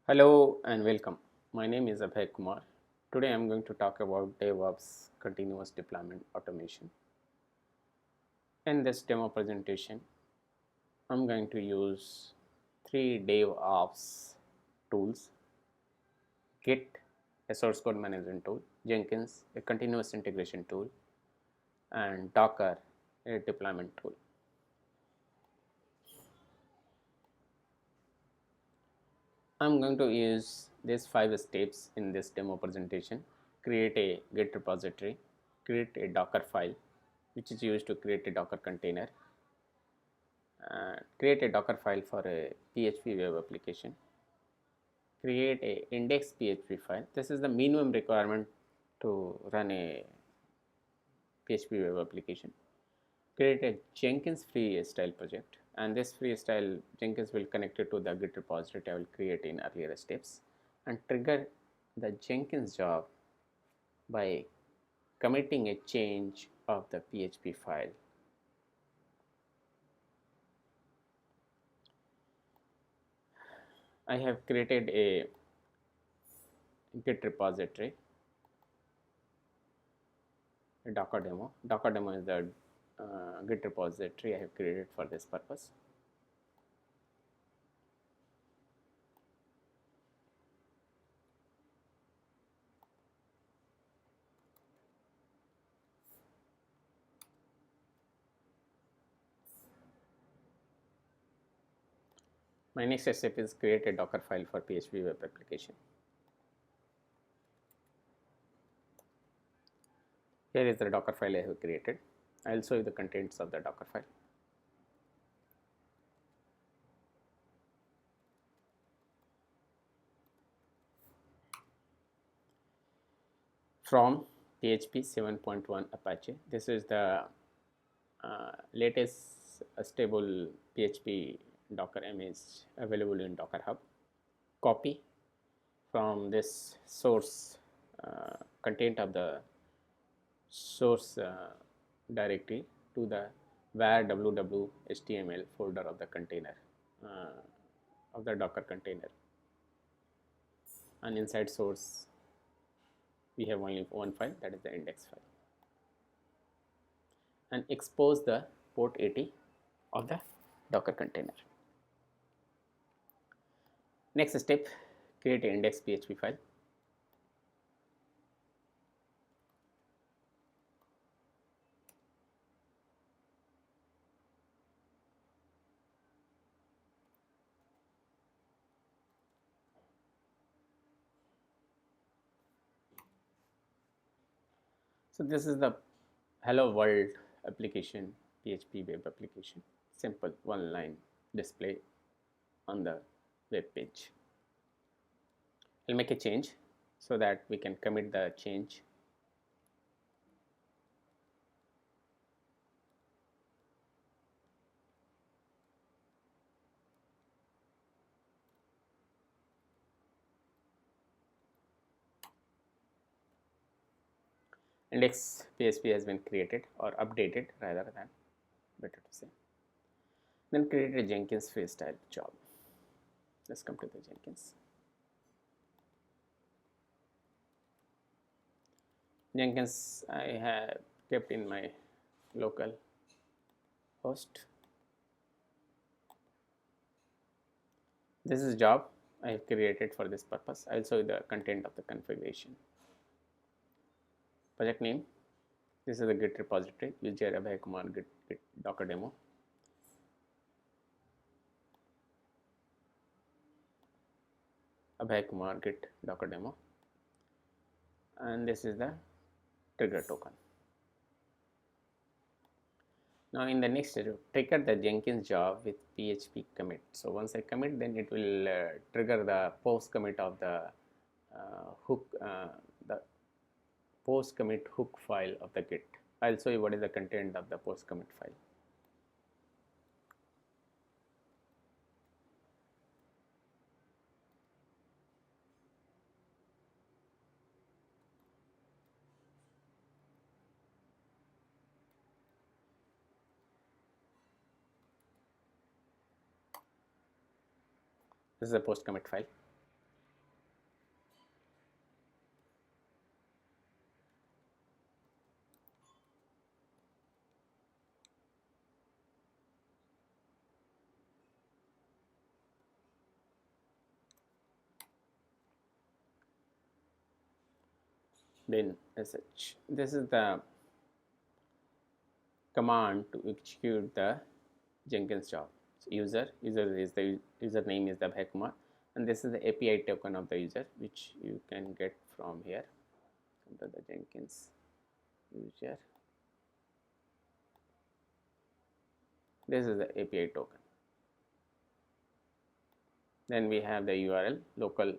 Hello and welcome. My name is Abhay Kumar. Today I am going to talk about DevOps continuous deployment automation. In this demo presentation, I'm going to use three DevOps tools: Git, a source code management tool; Jenkins, a continuous integration tool; and Docker, a deployment tool. I'm going to use these 5 steps in this demo presentation. Create a Git repository, create a Docker file, which is used to create a Docker container, create a Docker file for a PHP web application, create a index PHP file. This is the minimum requirement to run a PHP web application. Create a Jenkins freestyle project, and this freestyle Jenkins will connect it to the Git repository I will create in earlier steps, and trigger the Jenkins job by committing a change of the PHP file. I have created a Git repository, a Docker demo. Docker demo is the Git repository I have created for this purpose. My next step is create a Docker file for PHP web application. Here is the Docker file I have created. I will show you the contents of the Docker file. From PHP 7.1 Apache. This is the latest stable PHP Docker image available in Docker Hub. Copy from this source content of the source directory to the var www html folder of the container of the Docker container, and inside source we have only one file, that is the index file, and expose the port 80 of the Docker container. Next step, create an index PHP file. So this is the hello world application, PHP web application, simple one line display on the web page. I'll make a change so that we can commit the change. Index PHP has been created, or updated rather than, better to say. Then create a Jenkins freestyle job. Let's come to the Jenkins. Jenkins I have kept in my local host. This is job I have created for this purpose. I will show you the content of the configuration. Project name, this is the Git repository, use Abhay Kumar Git Docker demo. Abhay Kumar Git Docker demo, and this is the trigger token. Now in the next step, trigger the Jenkins job with PHP commit. So once I commit, then it will trigger the post commit of the hook, the post commit hook file of the Git. I'll show you what is the content of the post commit file. This is the post commit file. bin sh. This is the command to execute the Jenkins job. So user is the username is the Abhay Kumar, and this is the API token of the user, which you can get from here. Come to the Jenkins user. This is the API token. Then we have the URL, local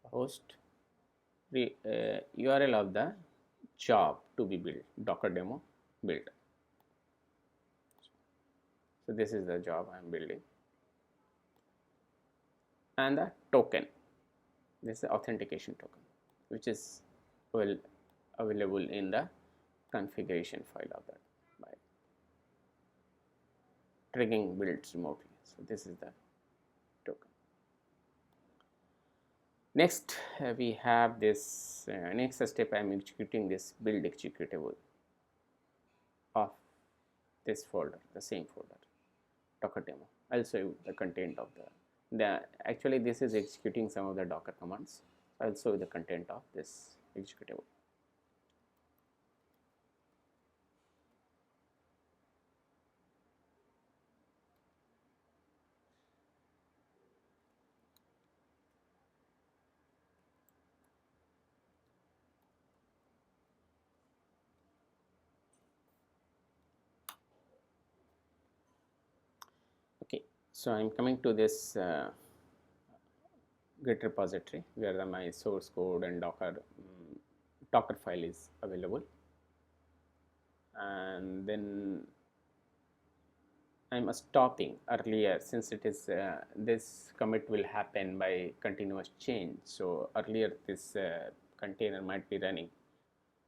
host, URL of the job to be built, Docker demo build. So this is the job I am building, and the token. This is the authentication token, which is available in the configuration file of that by triggering builds remotely. So this is the token. Next, we have this next step. I am executing this build executable of this folder, the same folder, Docker demo. I'll show you the content of the actually this is executing some of the Docker commands. I'll show you the content of this executable. Okay, so I'm coming to this Git repository where my source code and Docker file is available, and then I'm stopping earlier since it is this commit will happen by continuous change. So earlier this container might be running,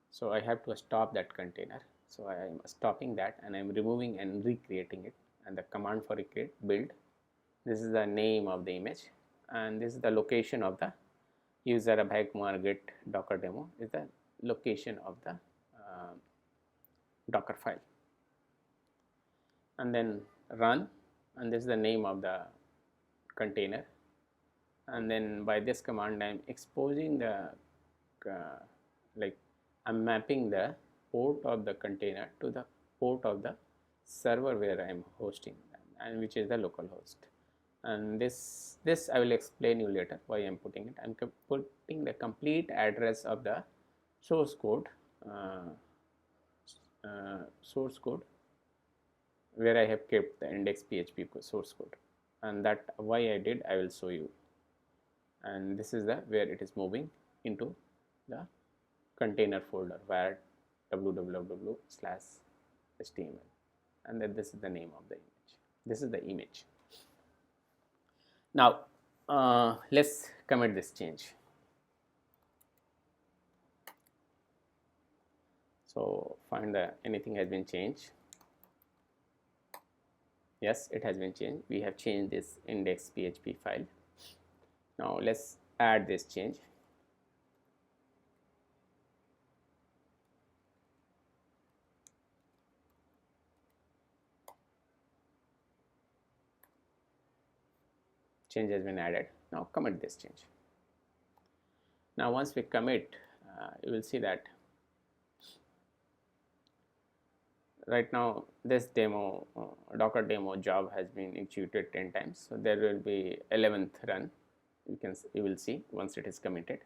so I have to stop that container. So I am stopping that, and I'm removing and recreating it. And the command for recreate build. This is the name of the image, and this is the location of the user Abhay Kumar Git Docker demo is the location of the Docker file, and then run, and this is the name of the container, and then by this command I am exposing the I'm mapping the port of the container to the port of the server where I am hosting, and which is the local host. And this I will explain you later why I am putting it. I am putting the complete address of the source code where I have kept the index.php source code, and that why I did I will show you. And this is the where it is moving into the container folder where www/html, and then this is the name of the image. This is the image. Now let's commit this change. So find the anything has been changed. Yes, it has been changed. We have changed this index.php file. Now let's add this change. Change has been added. Now commit this change. Now once we commit, you will see that right now this demo Docker demo job has been executed 10 times. So there will be 11th run. You will see once it is committed.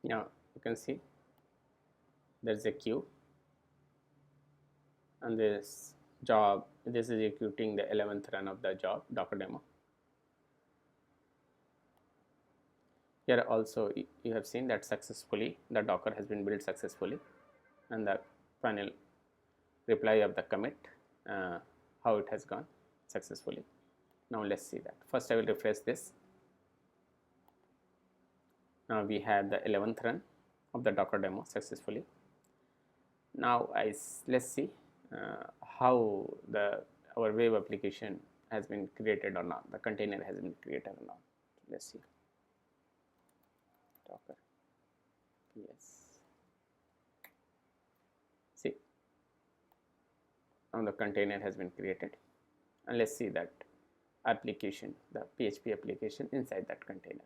Now you can see there is a queue, and this job, this is executing the 11th run of the job Docker demo. Here also you have seen that successfully the Docker has been built successfully. and the final reply of the commit, how it has gone successfully. Now let's see that. First I will refresh this. Now we have the 11th run of the Docker demo successfully. Now let's see how our web application has been created or not, the container has been created or not. Let's see. Docker, yes. See, now the container has been created, and let's see that application, the PHP application inside that container.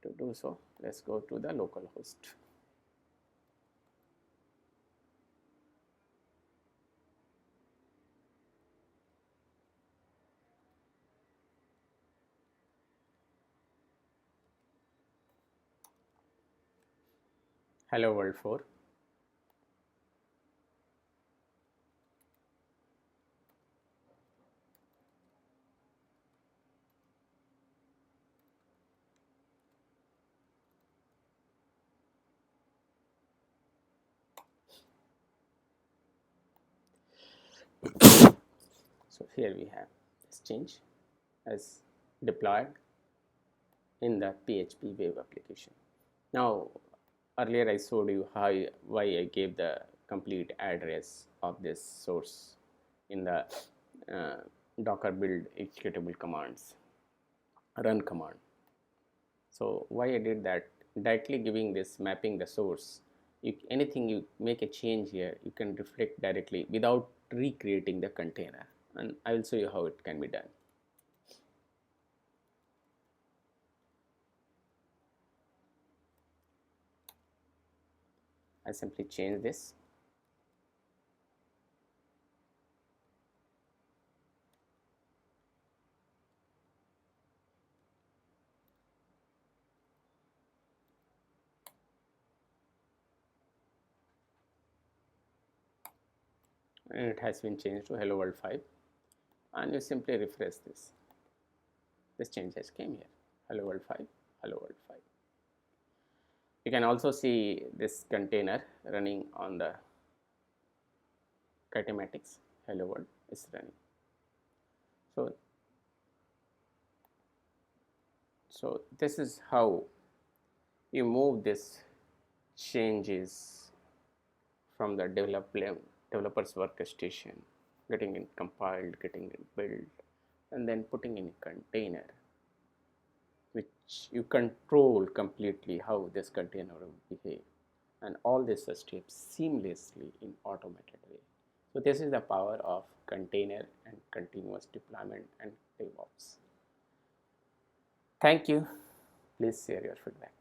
To do so, let's go to the localhost. Hello world 4. So here we have this change as deployed in the PHP web application. Now earlier I showed you why I gave the complete address of this source in the Docker build executable commands run command. So why I did that, directly giving this mapping the source, if anything you make a change here, you can reflect directly without recreating the container, and I will show you how it can be done. I simply change this. And it has been changed to hello world 5, and you simply refresh this. This change has came here, hello world 5, hello world 5. You can also see this container running on the kinematics. Hello world is running. So this is how you move this changes from the developer's workstation, getting it compiled, getting it built, and then putting in a container, which you control completely how this container will behave, and all these steps seamlessly in automated way. So this is the power of container and continuous deployment and DevOps. Thank you. Please share your feedback.